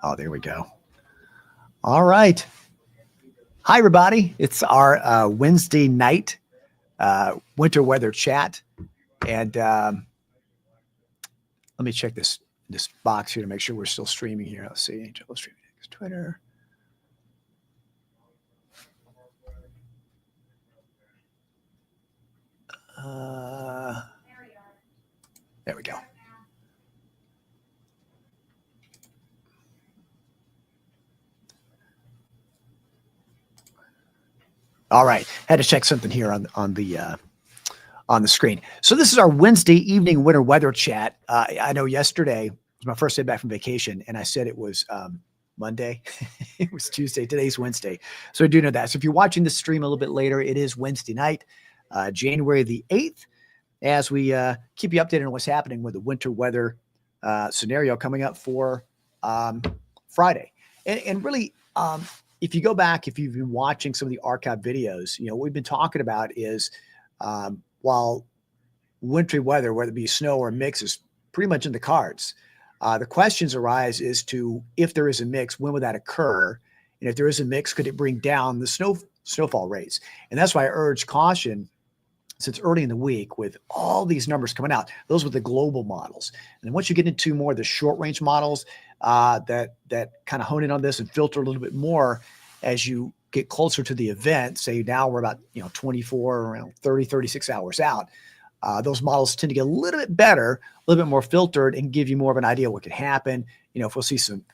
Oh, there we go. All right. Hi, everybody. It's our Wednesday night winter weather chat. And let me check this box here to make sure we're still streaming here. Let's see. Angel streaming Twitter. There we go. All right, had to check something here on the screen. So this is our Wednesday evening winter weather chat. I know yesterday was my first day back from vacation, and I said it was Monday. It was Tuesday. Today's Wednesday, so I do know that. So if you're watching the stream a little bit later, it is Wednesday night, January the 8th. As we keep you updated on what's happening with the winter weather scenario coming up for Friday, and really. If you go back, if you've been watching some of the archive videos, what we've been talking about is while wintry weather, whether it be snow or mix, is pretty much in the cards. The questions arise as to if there is a mix, when would that occur? And if there is a mix, could it bring down the snowfall rates? And that's why I urge caution since early in the week with all these numbers coming out. Those were the global models. And then once you get into more of the short range models, that kind of hone in on this and filter a little bit more as you get closer to the event. Say now we're about 24, around 30, 36 hours out. Those models tend to get a little bit better, a little bit more filtered, and give you more of an idea of what could happen. If we'll see some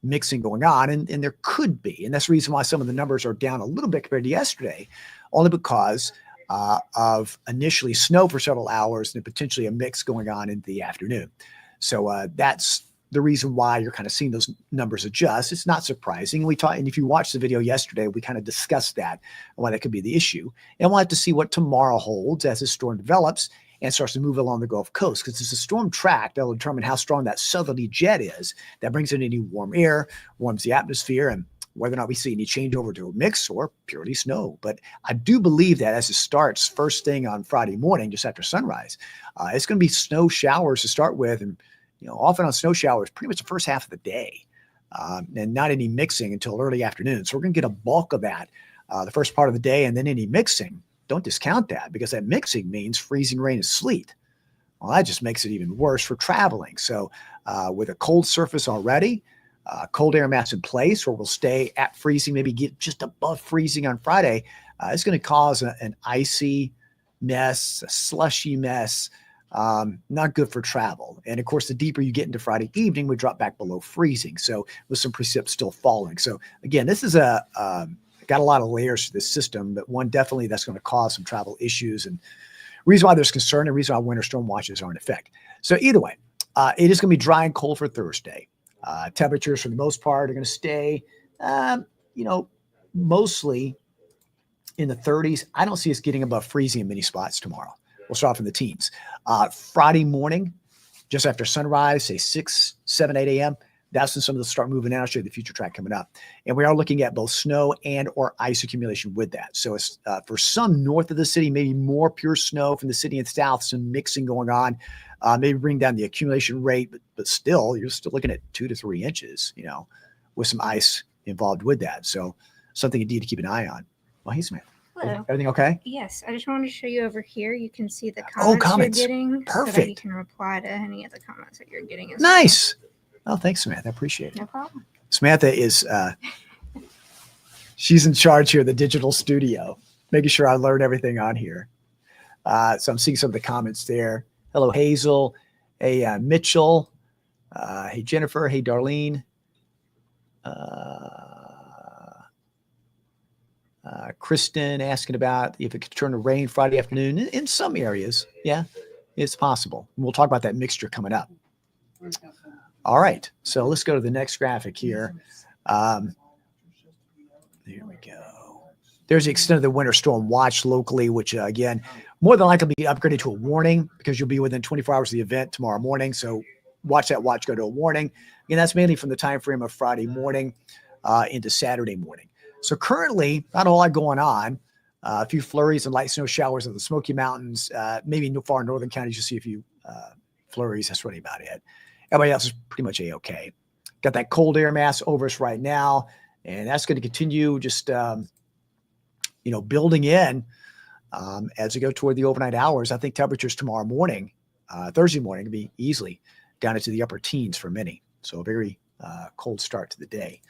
mixing going on, and there could be, and that's the reason why some of the numbers are down a little bit compared to yesterday, only because of initially snow for several hours and potentially a mix going on in the afternoon. So that's the reason why you're kind of seeing those numbers adjust. It's not surprising. And if you watched the video yesterday, we kind of discussed that and why that could be the issue. And we'll have to see what tomorrow holds as the storm develops and starts to move along the Gulf Coast, because it's a storm track that will determine how strong that southerly jet is that brings in any warm air, warms the atmosphere, and whether or not we see any changeover to a mix or purely snow. But I do believe that as it starts first thing on Friday morning, just after sunrise, it's going to be snow showers to start with. And often on snow showers, pretty much the first half of the day, and not any mixing until early afternoon. So we're going to get a bulk of that the first part of the day, and then any mixing. Don't discount that, because that mixing means freezing rain and sleet. Well, that just makes it even worse for traveling. So with a cold surface already, cold air mass in place, or we'll stay at freezing, maybe get just above freezing on Friday, it's going to cause an icy mess, a slushy mess. Not good for travel. And of course, the deeper you get into Friday evening, we drop back below freezing. So with some precip still falling. So again, this is got a lot of layers to this system, but one definitely that's going to cause some travel issues, and reason why there's concern and reason why winter storm watches are in effect. So either way, it is going to be dry and cold for Thursday. Temperatures for the most part are going to stay, mostly in the 30s. I don't see us getting above freezing in many spots tomorrow. We'll start from the teens. Friday morning, just after sunrise, say 6, 7, 8 a.m., that's when some of them start moving out. I'll show you the future track coming up. And we are looking at both snow and or ice accumulation with that. So it's for some north of the city, maybe more pure snow from the city and south, some mixing going on, maybe bring down the accumulation rate, but still, you're still looking at 2 to 3 inches, with some ice involved with that. So something indeed to keep an eye on. Well, hey, Samantha. Hello. Everything okay? Yes, I just wanted to show you over here. You can see the comments you're getting. Perfect. So that you can reply to any of the comments that you're getting. Nice. Oh, thanks, Samantha. I appreciate it. No problem. Samantha is, she's in charge here of the digital studio, making sure I learn everything on here. So I'm seeing some of the comments there. Hello, Hazel. Hey, Mitchell. Hey, Jennifer. Hey, Darlene. Kristen asking about if it could turn to rain Friday afternoon in some areas. Yeah, it's possible. And we'll talk about that mixture coming up. All right, so let's go to the next graphic here. There we go. There's the extent of the winter storm watch locally, which again, more than likely be upgraded to a warning because you'll be within 24 hours of the event tomorrow morning. So watch that watch go to a warning. Again, that's mainly from the time frame of Friday morning into Saturday morning. So currently, not a lot going on. A few flurries and light snow showers in the Smoky Mountains. Maybe in far northern counties, you'll see a few flurries. That's really about it. Everybody else is pretty much A-okay. got that cold air mass over us right now, and that's going to continue just building in as we go toward the overnight hours. I think temperatures tomorrow morning, Thursday morning, will be easily down into the upper teens for many. So a very cold start to the day.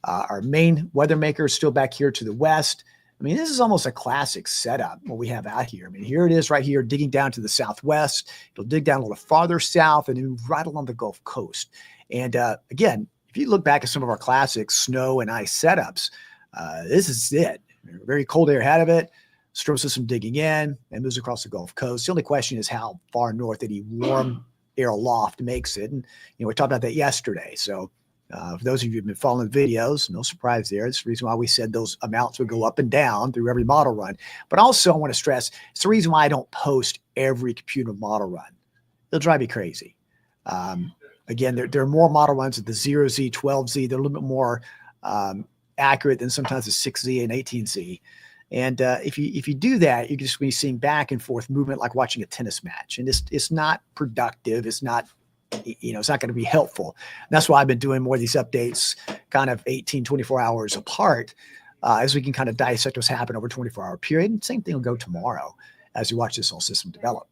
Our main weather maker is still back here to the west. I mean, this is almost a classic setup, what we have out here. I mean, here it is right here, digging down to the southwest. It'll dig down a little farther south and move right along the Gulf Coast. And again, if you look back at some of our classic snow and ice setups, this is it. Very cold air ahead of it. Storm system digging in and moves across the Gulf Coast. The only question is how far north any warm air aloft makes it. And, we talked about that yesterday. So for those of you who've been following the videos, no surprise there. It's the reason why we said those amounts would go up and down through every model run. But also I want to stress, it's the reason why I don't post every computer model run. It'll drive me crazy. Again, there are more model runs at the 0Z, 12Z. They're a little bit more accurate than sometimes the 6Z and 18Z. And if you do that, you're just going to be seeing back and forth movement like watching a tennis match. And it's not productive. It's not it's not going to be helpful. And that's why I've been doing more of these updates kind of 18, 24 hours apart as we can kind of dissect what's happened over a 24-hour period. And same thing will go tomorrow as you watch this whole system develop.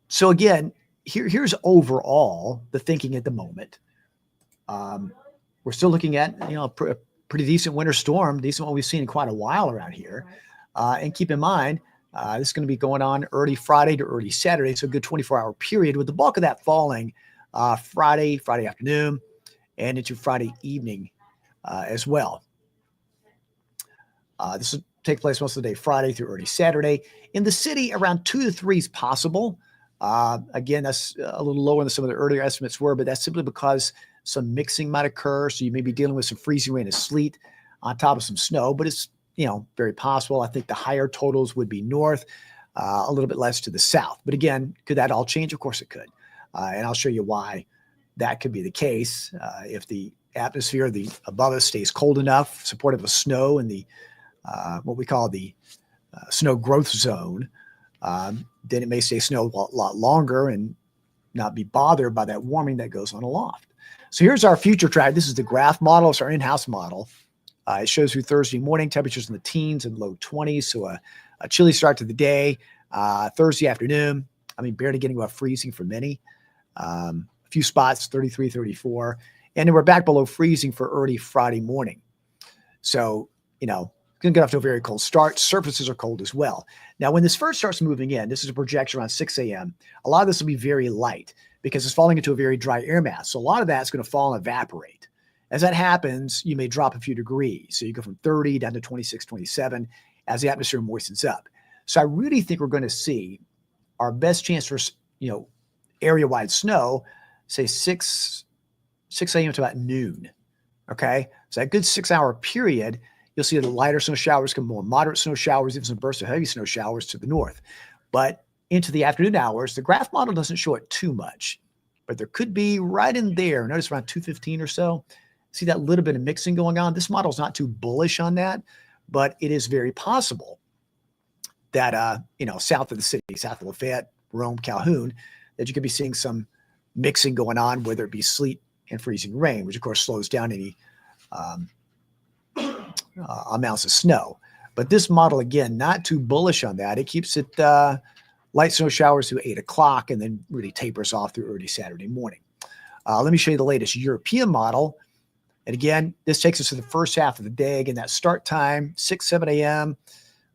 So again, here's overall the thinking at the moment. We're still looking at, a pretty decent winter storm, decent what we've seen in quite a while around here. And keep in mind, this is going to be going on early Friday to early Saturday, so a good 24-hour period, with the bulk of that falling Friday afternoon, and into Friday evening as well. This will take place most of the day Friday through early Saturday. In the city, around 2 to 3 is possible. Again, that's a little lower than some of the earlier estimates were, but that's simply because some mixing might occur. So you may be dealing with some freezing rain and sleet on top of some snow, but it's very possible. I think the higher totals would be north, a little bit less to the south. But again, could that all change? Of course it could. And I'll show you why that could be the case. If the atmosphere above us stays cold enough, supportive of snow in the what we call the snow growth zone, then it may stay snow a lot longer and not be bothered by that warming that goes on aloft. So here's our future track. This is the graph model. It's our in-house model. It shows through Thursday morning, temperatures in the teens and low 20s. So a chilly start to the day. Thursday afternoon, barely getting above freezing for many. A few spots, 33, 34. And then we're back below freezing for early Friday morning. So, going to get off to a very cold start. Surfaces are cold as well. Now, when this first starts moving in, this is a projection around 6 a.m. A lot of this will be very light because it's falling into a very dry air mass. So a lot of that's going to fall and evaporate. As that happens, you may drop a few degrees. So you go from 30 down to 26, 27 as the atmosphere moistens up. So I really think we're going to see our best chance for, area-wide snow, say 6 a.m. to about noon. Okay? So that good 6-hour period, you'll see the lighter snow showers come, more moderate snow showers, even some bursts of heavy snow showers to the north. But into the afternoon hours, the graph model doesn't show it too much, but there could be right in there. Notice around 2:15 or so. See that little bit of mixing going on. This model is not too bullish on that, but it is very possible that, south of the city, south of Lafayette, Rome, Calhoun, that you could be seeing some mixing going on, whether it be sleet and freezing rain, which of course slows down any amounts of snow. But this model, again, not too bullish on that. It keeps it light snow showers through 8 o'clock and then really tapers off through early Saturday morning. Let me show you the latest European model. And again, this takes us to the first half of the day. Again, that start time, 6, 7 a.m.,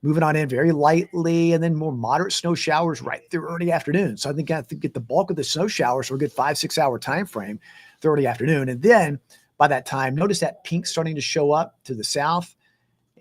moving on in very lightly, and then more moderate snow showers right through early afternoon. So I think I have to get the bulk of the snow showers for a good 5-6 hour time frame through early afternoon. And then by that time, notice that pink starting to show up to the south.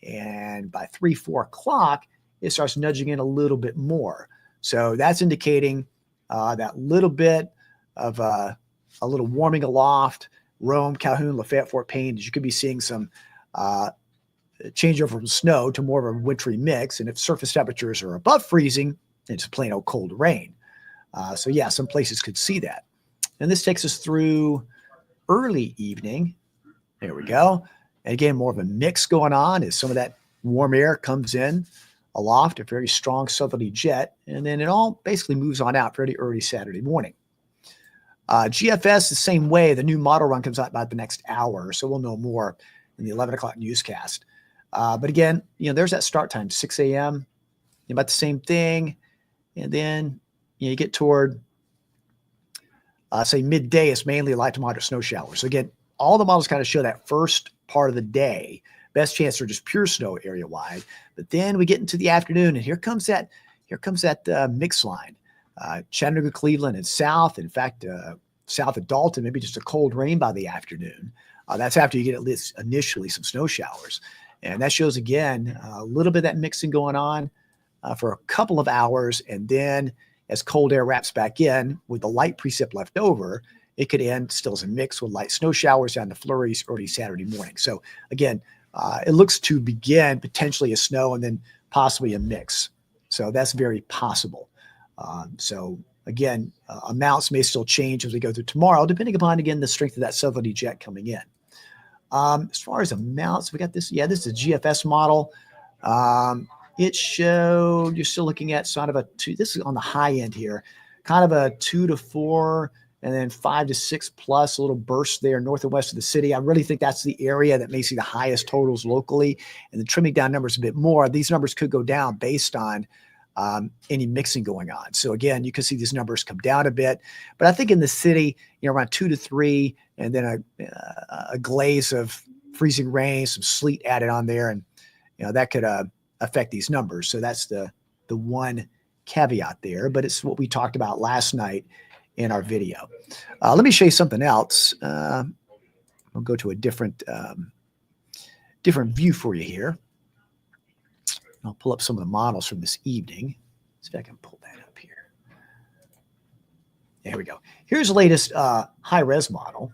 And by 3, 4 o'clock, it starts nudging in a little bit more. So that's indicating that little bit of a little warming aloft. Rome, Calhoun, Lafayette, Fort Payne, you could be seeing some changeover from snow to more of a wintry mix. And if surface temperatures are above freezing, it's plain old cold rain. So yeah, some places could see that. And this takes us through early evening. There we go. And again, more of a mix going on as some of that warm air comes in aloft, a very strong southerly jet. And then it all basically moves on out fairly early Saturday morning. GFS the same way. The new model run comes out about the next hour, so we'll know more in the 11 o'clock newscast. But again, there's that start time, 6 a.m., about the same thing. And then you get toward, say, midday, it's mainly light to moderate snow showers. So again, all the models kind of show that first part of the day. Best chance for just pure snow area-wide. But then we get into the afternoon, and here comes that mix line. Chattanooga, Cleveland, and south. In fact, south of Dalton, maybe just a cold rain by the afternoon. That's after you get at least initially some snow showers. And that shows, again, a little bit of that mixing going on for a couple of hours. And then as cold air wraps back in with the light precip left over, it could end still as a mix with light snow showers down to flurries early Saturday morning. So again, it looks to begin potentially a snow and then possibly a mix. So that's very possible. So again, amounts may still change as we go through tomorrow, depending upon, again, the strength of that southerly jet coming in. As far as amounts, we got this. Yeah, this is a GFS model. It showed, you're still looking at sort of a 2, this is on the high end here, kind of a 2 to 4, and then 5 to 6 plus, a little burst there north and west of the city. I really think that's the area that may see the highest totals locally, and then trimming down numbers a bit more. These numbers could go down based on any mixing going on. So again, you can see these numbers come down a bit, but I think in the city, around 2 to 3, and then a glaze of freezing rain, some sleet added on there, and that could affect these numbers. So that's the one caveat there, but it's what we talked about last night in our video. Let me show you something else. I'll go to a different view for you here. I'll pull up some of the models from this evening. See if I can pull that up here. There we go. Here's the latest high-res model.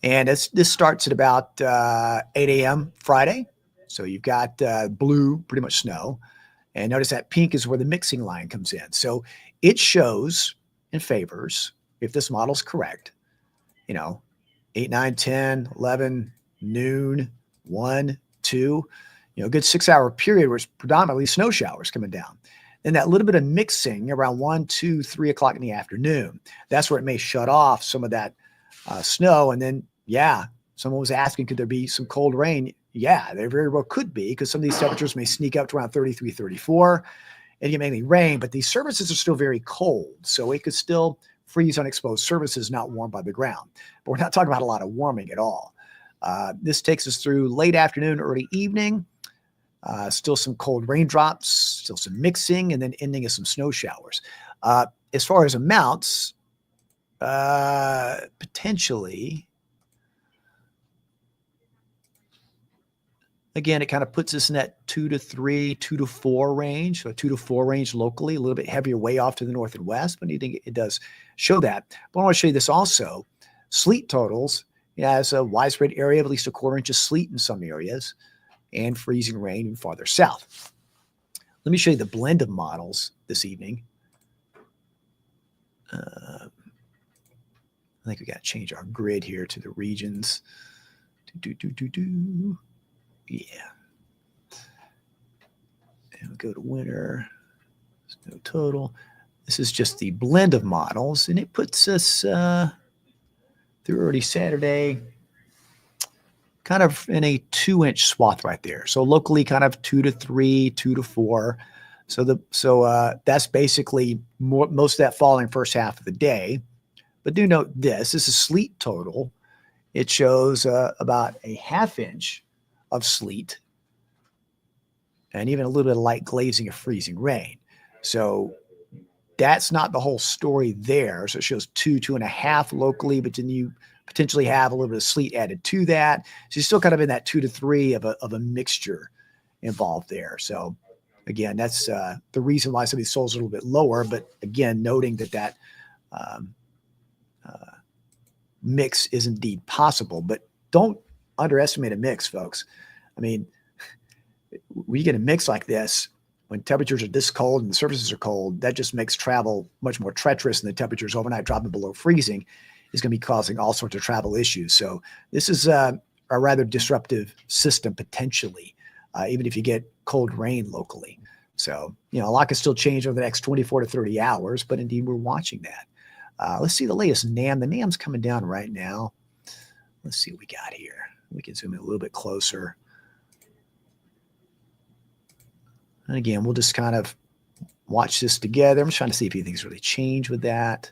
And this starts at about 8 a.m. Friday. So you've got blue, pretty much snow. And notice that pink is where the mixing line comes in. So it shows and favors, if this model's correct, 8, 9, 10, 11, noon, 1, 2, a good 6-hour period where it's predominantly snow showers coming down. Then that little bit of mixing around 1, 2, 3 o'clock in the afternoon. That's where it may shut off some of that snow. And then, someone was asking, could there be some cold rain? Yeah, there very well could be, because some of these temperatures may sneak up to around 33, 34, and get mainly rain, but these surfaces are still very cold. So it could still freeze on exposed surfaces not warmed by the ground. But we're not talking about a lot of warming at all. This takes us through late afternoon, early evening. Still some cold raindrops, still some mixing, and then ending with some snow showers. As far as amounts, potentially, again, it kind of puts us in that 2 to 3, 2 to 4 range, so 2 to 4 range locally, a little bit heavier way off to the north and west, but I think it does show that. But I want to show you this also. Sleet totals, has a widespread area of at least a quarter inch of sleet in some areas, and freezing rain even farther south. Let me show you the blend of models this evening. I think we got to change our grid here to the regions. Yeah. And we'll go to winter. Snow total. This is just the blend of models, and it puts us through early Saturday kind of in a 2-inch swath right there. So locally kind of 2 to 3, 2 to 4. So that's basically most of that falling first half of the day. But do note this is sleet total. It shows about a 1/2 inch of sleet and even a little bit of light glazing of freezing rain. So that's not the whole story there. So it shows 2, 2.5 locally, but then you potentially have a little bit of sleet added to that. So you're still kind of in that 2 to 3 of a mixture involved there. So again, that's the reason why some of these souls are a little bit lower. But again, noting that mix is indeed possible. But don't underestimate a mix, folks. I mean, when you get a mix like this, when temperatures are this cold and the surfaces are cold, that just makes travel much more treacherous, and the temperatures overnight dropping below freezing is going to be causing all sorts of travel issues. So this is a rather disruptive system potentially, even if you get cold rain locally. So, a lot can still change over the next 24 to 30 hours, but indeed we're watching that. Let's see the latest NAM. The NAM's coming down right now. Let's see what we got here. We can zoom in a little bit closer. And again, we'll just kind of watch this together. I'm trying to see if anything's really changed with that.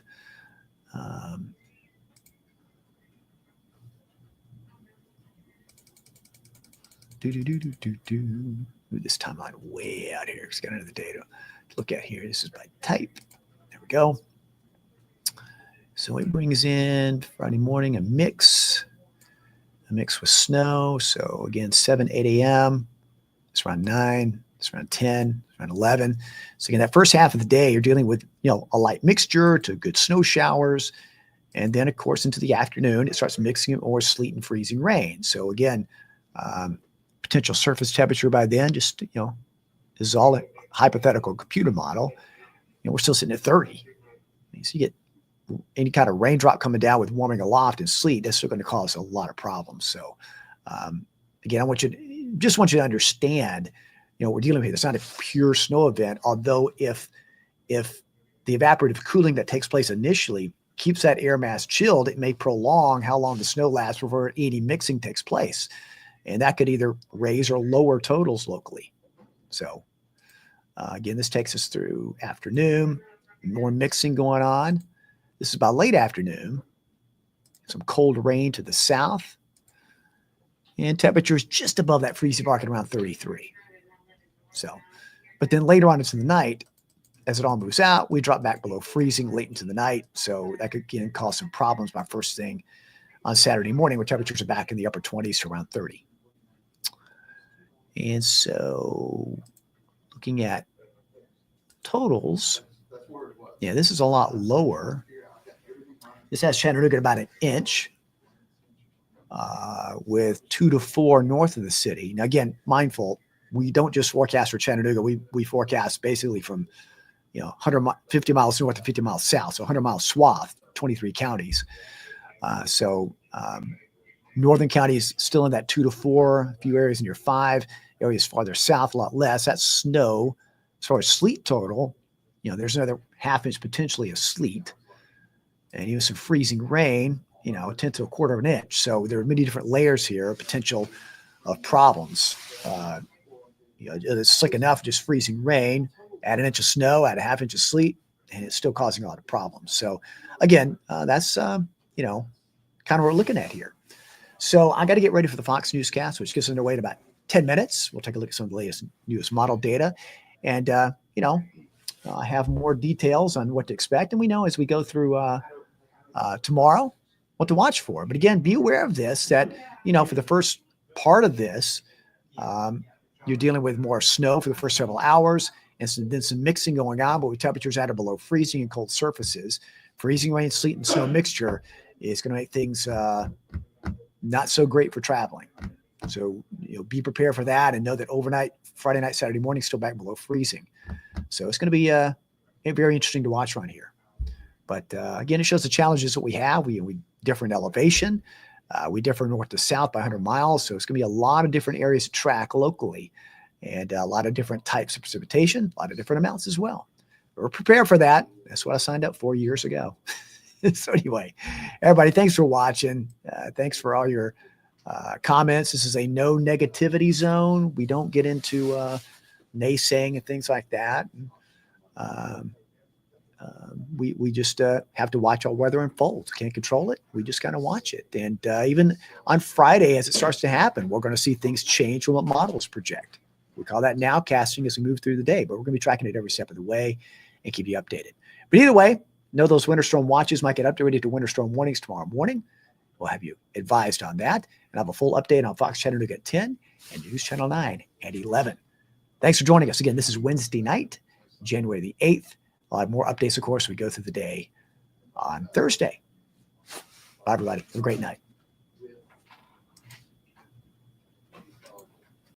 Move this timeline way out here. It's got another data to look at here. This is by type. There we go. So it brings in Friday morning a mix with snow. So again, 7, 8 a.m. It's around 9. It's around 10. It's around 11. So again, that first half of the day, you're dealing with a light mixture to good snow showers, and then of course into the afternoon, it starts mixing or sleet and freezing rain. So again, potential surface temperature by then, just this is all a hypothetical computer model. We're still sitting at 30. So you get any kind of raindrop coming down with warming aloft and sleet, that's still going to cause a lot of problems. So again, I want you to understand, we're dealing with, it's not a pure snow event, although if the evaporative cooling that takes place initially keeps that air mass chilled, it may prolong how long the snow lasts before any mixing takes place. And that could either raise or lower totals locally. So again, this takes us through afternoon, more mixing going on. This is about late afternoon, some cold rain to the south, and temperatures just above that freezing mark at around 33. So, but then later on into the night, as it all moves out, we drop back below freezing late into the night. So that could again cause some problems by first thing on Saturday morning, where temperatures are back in the upper 20s to around 30. And so looking at totals, yeah, this is a lot lower. This has Chattanooga at about an inch with 2 to 4 north of the city. Now, again, mindful, we don't just forecast for Chattanooga. We forecast basically from 50 miles north to 50 miles south, so 100-mile swath, 23 counties. Northern counties still in that 2 to 4, a few areas in your 5, areas farther south, a lot less. That's snow. As far as sleet total, there's another half inch potentially of sleet, and even some freezing rain, a tenth to a quarter of an inch. So there are many different layers here, potential of problems. It's slick enough, just freezing rain, add an inch of snow, add a half inch of sleet, and it's still causing a lot of problems. So again, that's, kind of what we're looking at here. So I got to get ready for the Fox newscast, which gets underway in about 10 minutes. We'll take a look at some of the latest newest model data, and, I have more details on what to expect. And we know as we go through tomorrow what to watch for. But again, be aware of this, that, for the first part of this, you're dealing with more snow for the first several hours, and then some mixing going on, but with temperatures at or below freezing and cold surfaces. Freezing rain, sleet, and snow mixture is going to make things not so great for traveling. So be prepared for that, and know that overnight, Friday night, Saturday morning, still back below freezing. So it's going to be very interesting to watch around here. But again, it shows the challenges that we have. We differ in elevation. We differ north to south by 100 miles. So it's going to be a lot of different areas to track locally, and a lot of different types of precipitation, a lot of different amounts as well. We're prepared for that. That's what I signed up for years ago. So anyway, everybody, thanks for watching. Thanks for all your comments. This is a no negativity zone. We don't get into naysaying and things like that. We just have to watch our weather unfold. Can't control it. We just kind of watch it. And even on Friday, as it starts to happen, we're going to see things change from what models project. We call that nowcasting as we move through the day, but we're going to be tracking it every step of the way and keep you updated. But either way, know those winter storm watches might get updated to winter storm warnings tomorrow morning. We'll have you advised on that, and have a full update on Fox Chattanooga at 10 and News Channel 9 at 11. Thanks for joining us. Again, this is Wednesday night, January the 8th. I'll have more updates, of course, as we go through the day on Thursday. Bye, everybody. Have a great night.